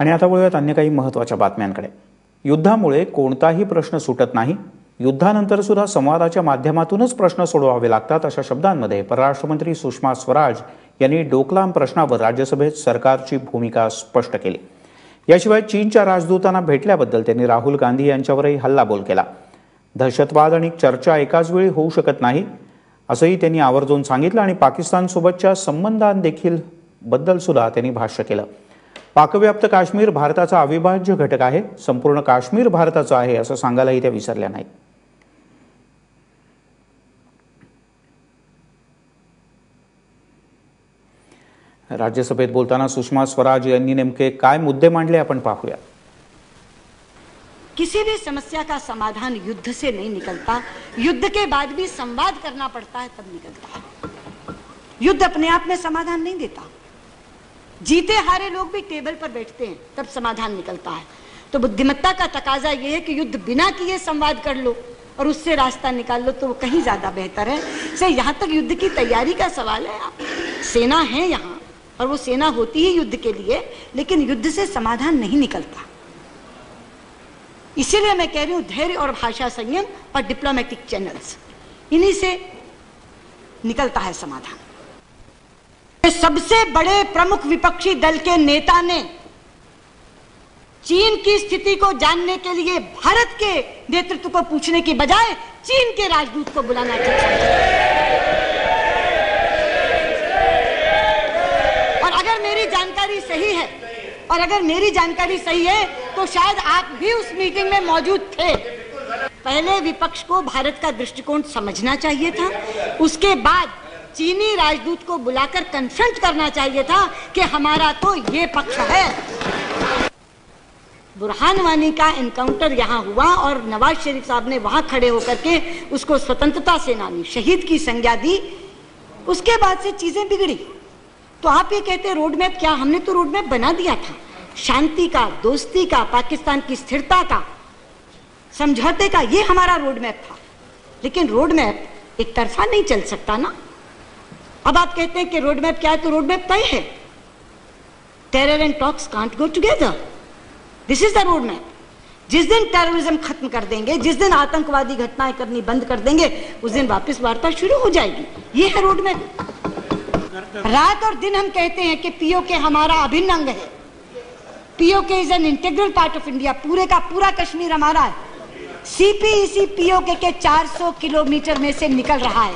आणि आता वळूयात अन्य काही महत्त्वाच्या बातम्यांकडे। युद्धामुळे कोणताही प्रश्न सुटत नाही, युद्धानंतर सुद्धा संवादाच्या माध्यमातूनच प्रश्न सोडवावे लागतात, अशा शब्दांमध्ये परराष्ट्र मंत्री सुषमा स्वराज यांनी डोकलाम प्रश्नावर राज्यसभेत सरकारची भूमिका स्पष्ट केली। याशिवाय चीनच्या राजदूतांना भेटल्याबद्दल त्यांनी राहुल गांधी यांच्यावरही हल्लाबोल केला। दहशतवाद आणि चर्चा एकाच वेळी होऊ शकत नाही असंही त्यांनी आवर्जून सांगितलं आणि पाकिस्तानसोबतच्या संबंधांदेखील बद्दल सुद्धा त्यांनी भाष्य केलं। पाकव्याप्त काश्मीर भारताचा अविभाज्य घटक आहे, संपूर्ण काश्मीर भारताचा आहे असं सांगायलाही त्या विसरल्या नाहीत। राज्यसभेत बोलताना सुषमा स्वराज यांनी नेमके काय मुद्दे मांडले आपण पाहूया। किसी भी समस्या का समाधान युद्ध से नहीं निकलता, युद्ध के बाद भी संवाद करना पड़ता है तब निकलता है। युद्ध अपने आप में समाधान नहीं देता, जीते हारे लोग भी टेबल पर बैठते हैं तब समाधान निकलता है। तो बुद्धिमत्ता का तकाजा यह है कि युद्ध बिना किए संवाद कर लो और उससे रास्ता निकाल लो तो वो कहीं ज्यादा बेहतर है। से यहाँ तक युद्ध की तैयारी का सवाल है, सेना है यहाँ और वो सेना होती ही युद्ध के लिए, लेकिन युद्ध से समाधान नहीं निकलता। इसीलिए मैं कह रही हूं धैर्य और भाषा संयम और डिप्लोमेटिक चैनल्स, इन्हीं से निकलता है समाधान। सबसे बड़े प्रमुख विपक्षी दल के नेता ने चीन की स्थिति को जानने के लिए भारत के नेतृत्व को पूछने की बजाय चीन के राजदूत को बुलाना चाहिए। और अगर मेरी जानकारी सही है तो शायद आप भी उस मीटिंग में मौजूद थे। पहले विपक्ष को भारत का दृष्टिकोण समझना चाहिए था, उसके बाद चीनी राजदूत को बुलाकर कन्फ्रंट करना चाहिए था कि हमारा तो ये पक्ष है। बुरहान वानी का एनकाउंटर यहाँ हुआ और नवाज शरीफ साहब ने वहां खड़े होकर के उसको स्वतंत्रता सेनानी शहीद की संज्ञा दी। उसके बाद से चीजें बिगड़ी। तो आप ये कहते रोड मैप, क्या हमने तो रोड मैप बना दिया था, शांति का, दोस्ती का, पाकिस्तान की स्थिरता का, समझौते का, ये हमारा रोड मैप था। लेकिन रोड मैप एक तरफा नहीं चल सकता ना। अब आप कहते हैं कि रोड मैप क्या है, तो रोड मैप तय है। Terror and talks can't go together, this is the road map. जिस दिन टेररिज्म खत्म कर देंगे, जिस दिन आतंकवादी घटनाएं करनी बंद कर देंगे, उस दिन वापस वार्ता शुरू हो जाएगी। ये है रोड मैप। रात और दिन हम कहते हैं कि पीओके हमारा अभिन्न अंग है, PoK is an integral part of India, पूरे का पूरा कश्मीर हमारा है। सीपीईसी पीओके के 400 किलोमीटर में से निकल रहा है।